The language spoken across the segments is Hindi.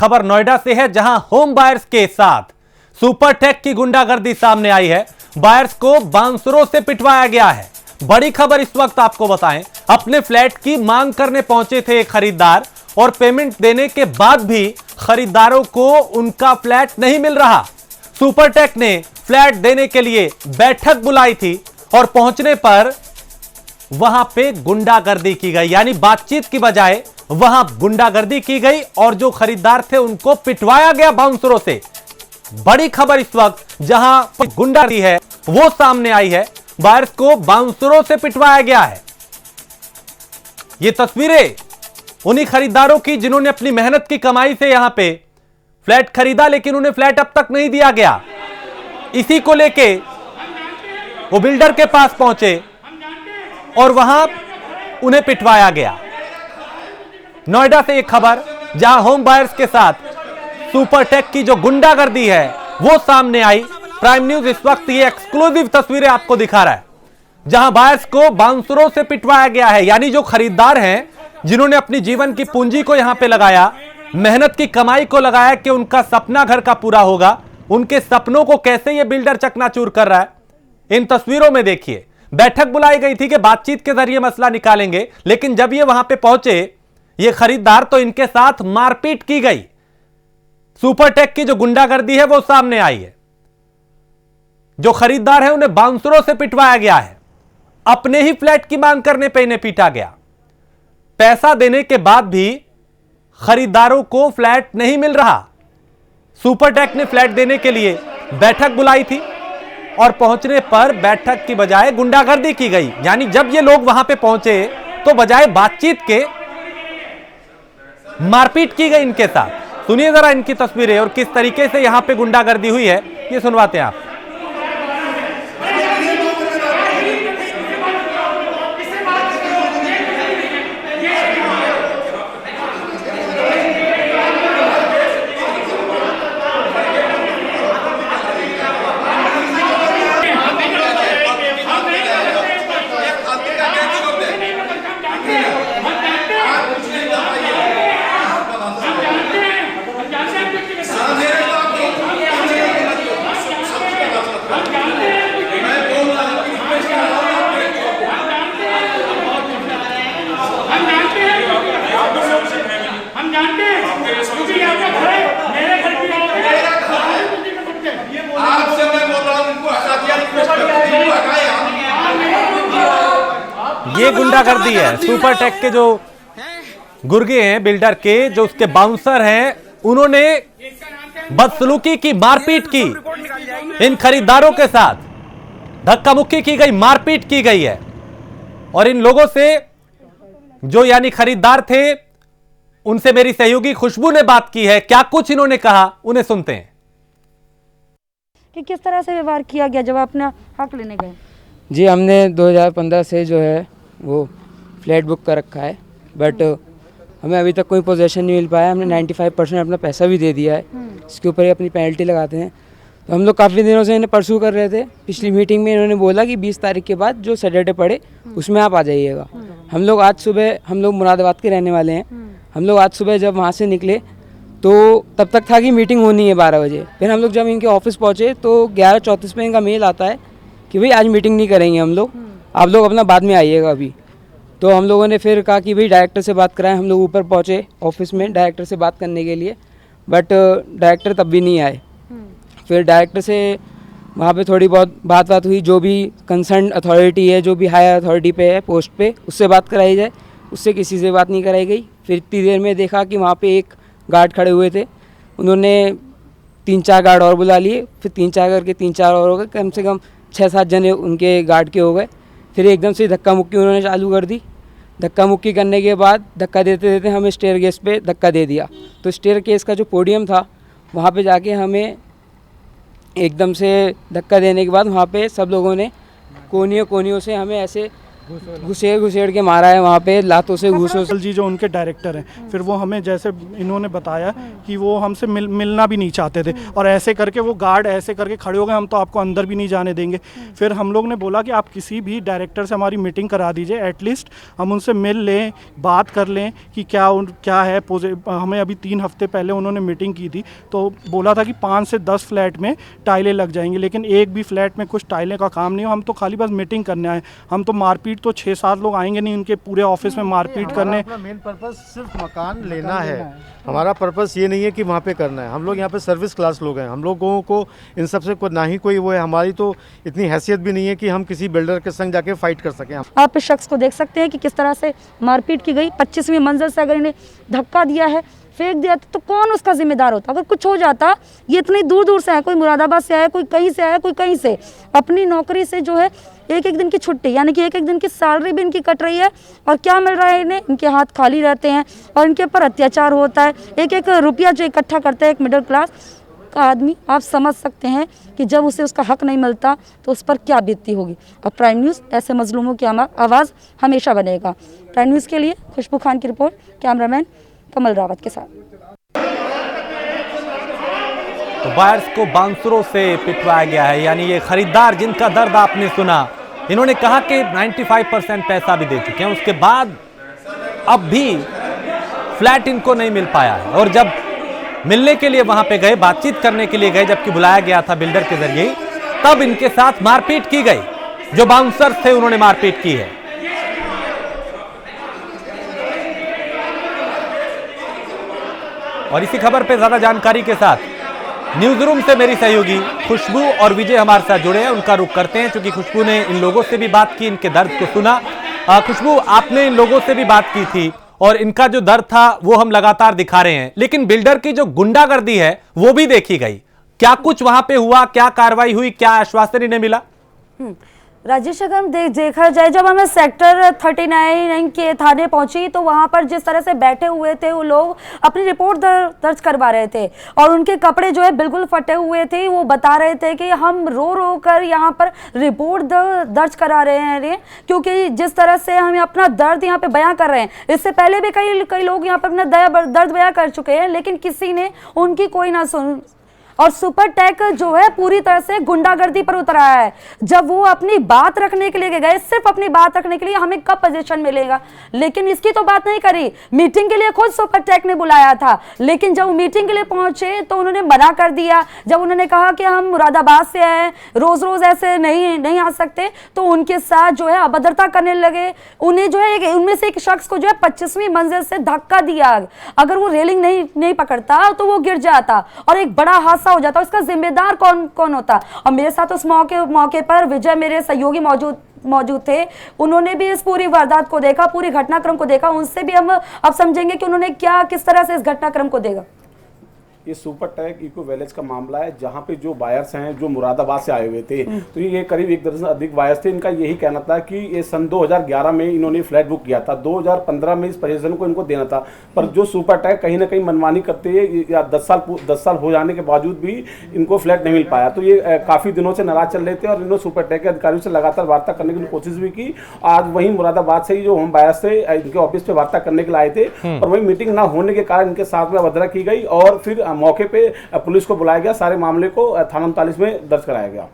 खबर नोएडा से है, जहां होम बायर्स के साथ सुपरटेक की गुंडागर्दी सामने आई है। बायर्स को बांसुरों से पिटवाया गया है। बड़ी खबर इस वक्त आपको बताएं, अपने फ्लैट की मांग करने पहुंचे थे एक खरीदार और पेमेंट देने के बाद भी खरीदारों को उनका फ्लैट नहीं मिल रहा। सुपरटेक ने फ्लैट देने के लिए बैठक बुलाई थी और पहुंचने पर वहां पे गुंडागर्दी की गई, यानी बातचीत की बजाय वहां गुंडागर्दी की गई और जो खरीदार थे उनको पिटवाया गया बाउंसरों से। बड़ी खबर इस वक्त जहां गुंडागर्दी है वो सामने आई है। बायर्स को बाउंसरों से पिटवाया गया है। ये तस्वीरें उन्हीं खरीदारों की जिन्होंने अपनी मेहनत की कमाई से यहां पे फ्लैट खरीदा, लेकिन उन्हें फ्लैट अब तक नहीं दिया गया। इसी को लेके वो बिल्डर के पास पहुंचे और वहां उन्हें पिटवाया गया। नोएडा से एक खबर जहां होम बायर्स के साथ सुपरटेक की जो गुंडागर्दी है वो सामने आई। प्राइम न्यूज इस वक्त ये एक्सक्लूसिव तस्वीरें आपको दिखा रहा है, जहां बायर्स को बाउंसरों से पिटवाया गया है। यानी जो खरीदार हैं, जिन्होंने अपनी जीवन की पूंजी को यहां पे लगाया, मेहनत की कमाई को लगाया कि उनका सपना घर का पूरा होगा, उनके सपनों को कैसे ये बिल्डर चकनाचूर कर रहा है। इन तस्वीरों में देखिए, बैठक बुलाई गई थी कि बातचीत के जरिए मसला निकालेंगे, लेकिन जब ये वहां पे पहुंचे ये खरीदार, तो इनके साथ मारपीट की गई। सुपरटेक की जो गुंडागर्दी है वो सामने आई है। जो खरीदार है उन्हें बाउंसरों से पिटवाया गया है। अपने ही फ्लैट की मांग करने पे इन्हें पीटा गया। पैसा देने के बाद भी खरीदारों को फ्लैट नहीं मिल रहा। सुपरटेक ने फ्लैट देने के लिए बैठक बुलाई थी और पहुंचने पर बैठक की बजाय गुंडागर्दी की गई। यानी जब ये लोग वहां पे पहुंचे तो बजाय बातचीत के मारपीट की गई इनके साथ। सुनिए जरा इनकी तस्वीरें और किस तरीके से यहां पे गुंडागर्दी हुई है, ये सुनवाते हैं आप। ये गुंडागर्दी है। सुपरटेक के जो गुर्गे हैं, बिल्डर के जो उसके बाउंसर हैं, उन्होंने बदसलूकी की, मारपीट की इन खरीदारों के साथ। धक्का मुक्की की गई, मारपीट की गई है। और इन लोगों से जो यानी खरीदार थे, उनसे मेरी सहयोगी खुशबू ने बात की है। क्या कुछ इन्होंने कहा, उन्हें सुनते हैं कि किस तरह से व्यवहार किया गया जब अपना हक लेने गए। जी, हमने 2015 से जो है वो फ्लैट बुक कर रखा है, बट हमें अभी तक कोई पोजीशन नहीं मिल पाया। हमने 95% अपना पैसा भी दे दिया है। इसके ऊपर ही अपनी पेनल्टी लगाते हैं। तो हम लोग काफ़ी दिनों से इन्हें परसू कर रहे थे। पिछली मीटिंग में इन्होंने बोला कि 20 तारीख के बाद जो सैटरडे पड़े उसमें आप आ जाइएगा। हम लोग मुरादाबाद के रहने वाले हैं। हम लोग आज सुबह जब वहाँ से निकले तो तब तक था कि मीटिंग होनी है 12 बजे। फिर हम लोग जब इनके ऑफिस पहुँचे तो 11:34 में इनका मेल आता है कि भाई आज मीटिंग नहीं करेंगे हम लोग, आप लोग अपना बाद में आइएगा अभी। तो हम लोगों ने फिर कहा कि भाई डायरेक्टर से बात कराएं। हम लोग ऊपर पहुंचे ऑफिस में डायरेक्टर से बात करने के लिए, बट डायरेक्टर तब भी नहीं आए। फिर डायरेक्टर से वहाँ पे थोड़ी बहुत बात हुई। जो भी कंसर्न अथॉरिटी है, जो भी हायर अथॉरिटी पे है पोस्ट पे, उससे बात कराई जाए। उससे किसी से बात नहीं कराई गई। फिर इतनी देर में देखा कि वहाँ पे एक गार्ड खड़े हुए थे। उन्होंने 3-4 गार्ड और बुला लिए। फिर 3-4 करके 3-4 और हो गए, कम से कम 6-7 जने उनके गार्ड के हो गए। फिर एकदम से धक्का मुक्की उन्होंने चालू कर दी। धक्का मुक्की करने के बाद धक्का देते देते हमें स्टेयर केस पे धक्का दे दिया। तो स्टेयर केस का जो पोडियम था वहाँ पे जाके हमें एकदम से धक्का देने के बाद वहाँ पे सब लोगों ने कोनियों से हमें ऐसे घुसेड़ के मारा है वहाँ पे, लातों से घूसों से। जी जो उनके डायरेक्टर हैं, फिर वो हमें जैसे इन्होंने बताया कि वो हमसे मिलना भी नहीं चाहते थे, और ऐसे करके वो गार्ड ऐसे करके खड़े हो गए, हम तो आपको अंदर भी नहीं जाने देंगे। फिर हम लोग ने बोला कि आप किसी भी डायरेक्टर से हमारी मीटिंग करा दीजिए, एटलीस्ट हम उनसे मिल लें, बात कर लें कि क्या है। हमें अभी 3 हफ्ते पहले उन्होंने मीटिंग की थी, तो बोला था कि 5 से 10 फ्लैट में टाइलें लग जाएंगी, लेकिन एक भी फ्लैट में कुछ टाइलें का काम नहीं हो। हम तो खाली बस मीटिंग करने आए, हम तो मारपीट तो 6-7 लोग आएंगे नहीं उनके पूरे ऑफिस में मारपीट करने। अपना मेन पर्पस सिर्फ मकान लेना है, हमारा पर्पस ये नहीं है कि वहाँ पे करना है। हम लोग यहाँ पे सर्विस क्लास लोग हैं, हम लोगों को इन सब से ना ही कोई वो है, हमारी तो इतनी हैसियत भी नहीं है कि हम किसी बिल्डर के संग जाके फाइट कर सकें। आप इस शख्स को देख सकते हैं कि किस तरह से मारपीट की गई। 25वीं मंजिल से अगर इन्हें धक्का दिया है, फेंक दिया, तो कौन उसका जिम्मेदार होता? अगर कुछ हो जाता, ये इतनी दूर दूर से है, कोई मुरादाबाद से आया, कोई कहीं से आया, कोई कहीं से, अपनी नौकरी से जो है एक दिन की छुट्टी, यानी कि एक दिन की सैलरी भी इनकी कट रही है, और क्या मिल रहा है इन्हें? इनके हाथ खाली रहते हैं और इनके ऊपर अत्याचार होता है। एक रुपया जो इकट्ठा करता है एक मिडिल क्लास का आदमी, आप समझ सकते हैं कि जब उसे उसका हक नहीं मिलता तो उस पर क्या बीतती होगी। और प्राइम न्यूज़ ऐसे मजलूमों की आवाज़ हमेशा बनेगा। प्राइम न्यूज़ के लिए खुशबू खान की रिपोर्ट, कैमरामैन कमल रावत के साथ। तो बायर्स को बांसुरों से पिटवाया गया है, यानी ये खरीदार जिनका दर्द आपने सुना, इन्होंने कहा कि 95% पैसा भी दे चुके हैं, उसके बाद अब भी फ्लैट इनको नहीं मिल पाया है। और जब मिलने के लिए वहां पे गए, बातचीत करने के लिए गए, जबकि बुलाया गया था बिल्डर के जरिए, तब इनके साथ मारपीट की गई। जो बाउंसर थे उन्होंने मारपीट की है। और इसी खबर पे ज्यादा जानकारी के साथ न्यूज रूम से मेरी सहयोगी खुशबू और विजय हमारे साथ जुड़े हैं। उनका रुख करते हैं, क्योंकि खुशबू ने इन लोगों से भी बात की, इनके दर्द को सुना। खुशबू, आपने इन लोगों से भी बात की थी और इनका जो दर्द था वो हम लगातार दिखा रहे हैं, लेकिन बिल्डर की जो गुंडागर्दी है वो भी देखी गई। क्या कुछ वहां पे हुआ, क्या कार्रवाई हुई, क्या आश्वासन इन्हें मिला? राजेश, अगर हम देखा जाए, जब हमें सेक्टर 39 के थाने पहुंची तो वहां पर जिस तरह से बैठे हुए थे वो लोग अपनी रिपोर्ट दर्ज करवा रहे थे, और उनके कपड़े जो है बिल्कुल फटे हुए थे। वो बता रहे थे कि हम रो रो कर यहाँ पर रिपोर्ट दर्ज करा रहे हैं, क्योंकि जिस तरह से हम अपना दर्द यहाँ पे बयां कर रहे हैं, इससे पहले भी कई लोग यहाँ पर अपना दर्द बयां कर चुके हैं, लेकिन किसी ने उनकी कोई ना सुन। और सुपरटेक जो है पूरी तरह से गुंडागर्दी पर उतर आया है। जब वो अपनी बात रखने के लिए गए, सिर्फ अपनी बात रखने के लिए, हमें कब पोजीशन मिलेगा, लेकिन इसकी तो बात नहीं करी। मीटिंग के लिए खुद सुपरटेक ने बुलाया था, लेकिन जब मीटिंग के लिए पहुंचे तो उन्होंने मना कर दिया। जब उन्होंने कहा कि हम मुरादाबाद से आए, रोज रोज ऐसे नहीं आ सकते, तो उनके साथ जो है अभद्रता करने लगे। उन्हें जो है उनमें से एक शख्स को जो है 25वीं मंजिल से धक्का दिया। अगर वो रेलिंग नहीं पकड़ता तो वो गिर जाता और एक बड़ा हादसा हो जाता। उसका जिम्मेदार कौन होता? और मेरे साथ उस मौके पर विजय, मेरे सहयोगी मौजूद थे। उन्होंने भी इस पूरी वारदात को देखा, पूरी घटनाक्रम को देखा। उनसे भी हम अब समझेंगे कि उन्होंने किस तरह से इस घटनाक्रम को देखा। ये सुपरटेक इको विलेज का मामला है, जहाँ पे जो बायर्स हैं जो मुरादाबाद से आए हुए थे, तो ये करीब 1 दर्जन अधिक बायर्स थे। इनका यही कहना था कि ये सन 2011 में इन्होंने फ्लैट बुक किया था, 2015 में इस पोजीशन को इनको देना था, पर जो सुपरटेक कहीं ना कहीं मनमानी करते हैं, या 10 साल हो जाने के बावजूद भी इनको फ्लैट नहीं मिल पाया। तो ये काफ़ी दिनों से नाराज चल रहे थे, और इन्होंने सुपरटेक के अधिकारियों से लगातार वार्ता करने की कोशिश भी की। आज वहीं मुरादाबाद से ही जो होम बायर्स थे इनके ऑफिस पे वार्ता करने के लिए आए थे, और वही मीटिंग ना होने के कारण इनके साथ में अभद्रता की गई, और फिर मौके पे पुलिस को बुलाया गया। सारे मामले को थाना 39 में दर्ज कराया गया।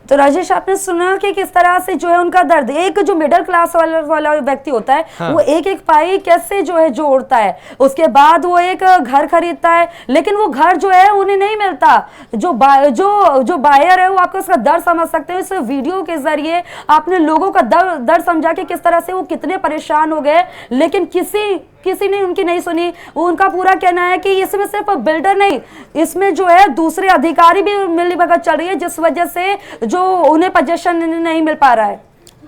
तो राजेश, आपने सुना कि किस तरह से जो है उनका दर्द, एक जो मिडिल क्लास वाला व्यक्ति होता है, हाँ। वो एक पाई कैसे जो है जोड़ता है, उसके बाद वो एक घर खरीदता है, लेकिन वो घर जो है उन्हें नहीं मिलता। जो बायर है वो आपको उसका दर्द समझ सकते हो। इस वीडियो के जरिए आपने लोगों का दर्द समझा कि किस तरह से वो कितने परेशान हो गए, लेकिन किसी ने उनकी नहीं सुनी। वो उनका पूरा कहना है कि इसमें सिर्फ बिल्डर नहीं, इसमें जो है दूसरे अधिकारी भी मिलीभगत चल रही है, जिस वजह से जो उन्हें पोजीशन नहीं मिल पा रहा है।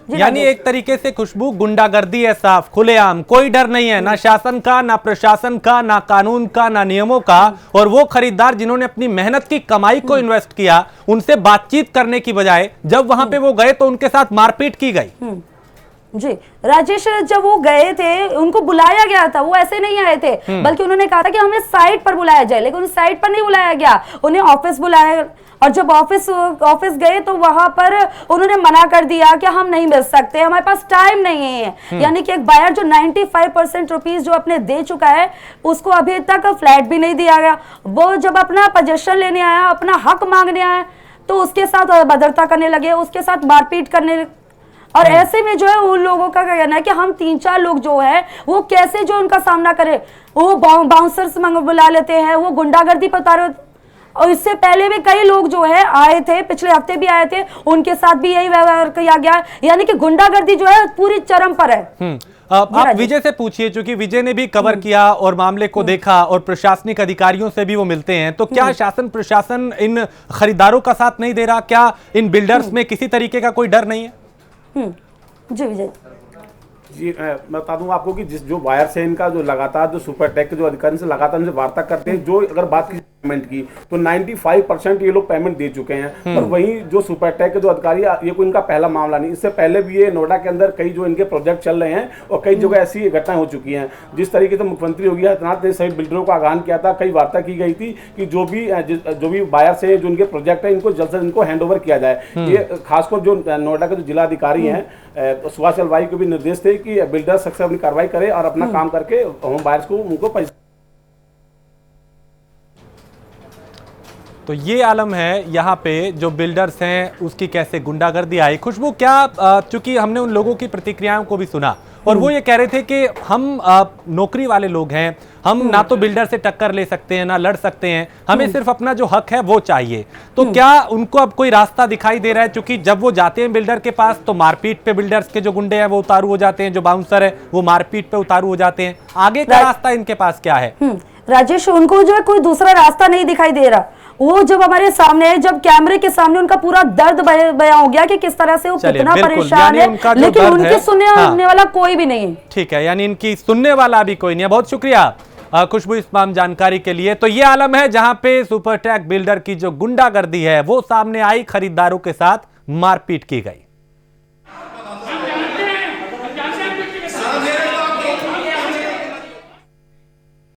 यानी एक तरीके से खुशबू, गुंडागर्दी है साफ खुलेआम, कोई डर नहीं है, ना शासन का, ना प्रशासन का, ना कानून का, ना नियमों का। और वो खरीदार जिन्होंने अपनी मेहनत की कमाई को इन्वेस्ट किया, उनसे बातचीत करने की बजाय जब वहां पे वो गए तो उनके साथ मारपीट की गई। जी राजेश, जब वो गए थे उनको बुलाया गया था, वो ऐसे नहीं आए थे, बल्कि उन्होंने कहा था कि हमें साइट पर बुलाया जाए, लेकिन उन्हें साइट पर नहीं बुलाया गया, उन्हें ऑफिस बुलाया। और जब ऑफिस गए तो वहां पर उन्होंने मना कर दिया कि हम नहीं मिल सकते, हमारे पास टाइम नहीं है। यानी कि एक बायर जो 95% रुपीज जो अपने दे चुका है उसको अभी तक फ्लैट भी नहीं दिया गया। वो जब अपना पोजीशन लेने आया, अपना हक मांगने आया, तो उसके साथ बदरता करने लगे, उसके साथ मारपीट करने। और ऐसे में जो है उन लोगों का क्या कहना है कि हम 3-4 लोग जो है वो कैसे जो उनका सामना करें, वो बाउंसर्स बुला लेते हैं, वो गुंडागर्दी पर उतारे। और इससे पहले भी कई लोग जो है आए थे, पिछले हफ्ते भी आए थे, उनके साथ भी यही व्यवहार किया गया। यानी कि गुंडागर्दी जो है पूरी चरम पर है। आप विजय से पूछिए, क्योंकि विजय ने भी कवर किया और मामले को देखा और प्रशासनिक अधिकारियों से भी वो मिलते हैं, तो क्या शासन प्रशासन इन खरीदारों का साथ नहीं दे रहा? क्या इन बिल्डर्स में किसी तरीके का कोई डर नहीं है? जी विजय जी, मैं बता दूं आपको कि जो बायर्स है इनका जो लगातार जो सुपरटेक के जो अधिकारी से लगातार उनसे वार्ता करते हैं, जो अगर बात की पेमेंट की तो 95% ये लोग पेमेंट दे चुके हैं। और वहीं जो सुपरटेक के जो अधिकारी, ये कोई इनका पहला मामला नहीं, इससे पहले भी ये नोएडा के अंदर कई जो इनके प्रोजेक्ट चल रहे हैं और कई जगह ऐसी घटनाएं हो चुकी हैं। जिस तरीके से मुख्यमंत्री योगी आदित्यनाथ ने सभी बिल्डरों को आगाह किया था, कई वार्ता की गई थी कि जो भी बायर्स है, जो उनके प्रोजेक्ट है, इनको जल्द से इनको हैंड ओवर किया जाए। ये खासकर जो नोएडा के जो जिला अधिकारी हैं सुभाष चलवाई को भी निर्देश थे कि बिल्डर सक्सेस अपनी कार्रवाई करे और अपना काम करके होम बायर्स को उनको पैसे। तो ये आलम है यहाँ पे जो बिल्डर्स हैं उसकी कैसे गुंडागर्दी आई। खुशबू, क्या चूंकि हमने उन लोगों की प्रतिक्रियाओं को भी सुना और वो ये कह रहे थे कि हम नौकरी वाले लोग हैं, हम ना तो बिल्डर से टक्कर ले सकते हैं ना लड़ सकते हैं, हमें सिर्फ अपना जो हक है वो चाहिए। तो क्या उनको अब कोई रास्ता दिखाई दे रहा है? क्योंकि जब वो जाते हैं बिल्डर के पास तो मारपीट पे बिल्डर्स के जो गुंडे हैं वो उतारू हो जाते हैं, जो बाउंसर है वो मारपीट पे उतारू हो जाते हैं। आगे का रास्ता इनके पास क्या है? राजेश, उनको जो है कोई दूसरा रास्ता नहीं दिखाई दे रहा। वो जब हमारे सामने है, जब कैमरे के सामने उनका पूरा दर्द बयां हो गया कि किस तरह से वो कितना परेशान है, लेकिन उनके सुनने वाला कोई भी नहीं है। ठीक है, यानी इनकी सुनने वाला भी कोई नहीं है। बहुत शुक्रिया खुशबू इस तमाम जानकारी के लिए। तो ये आलम है जहां पे सुपरटेक बिल्डर की जो गुंडागर्दी है वो सामने आई, खरीदारों के साथ मारपीट की गई।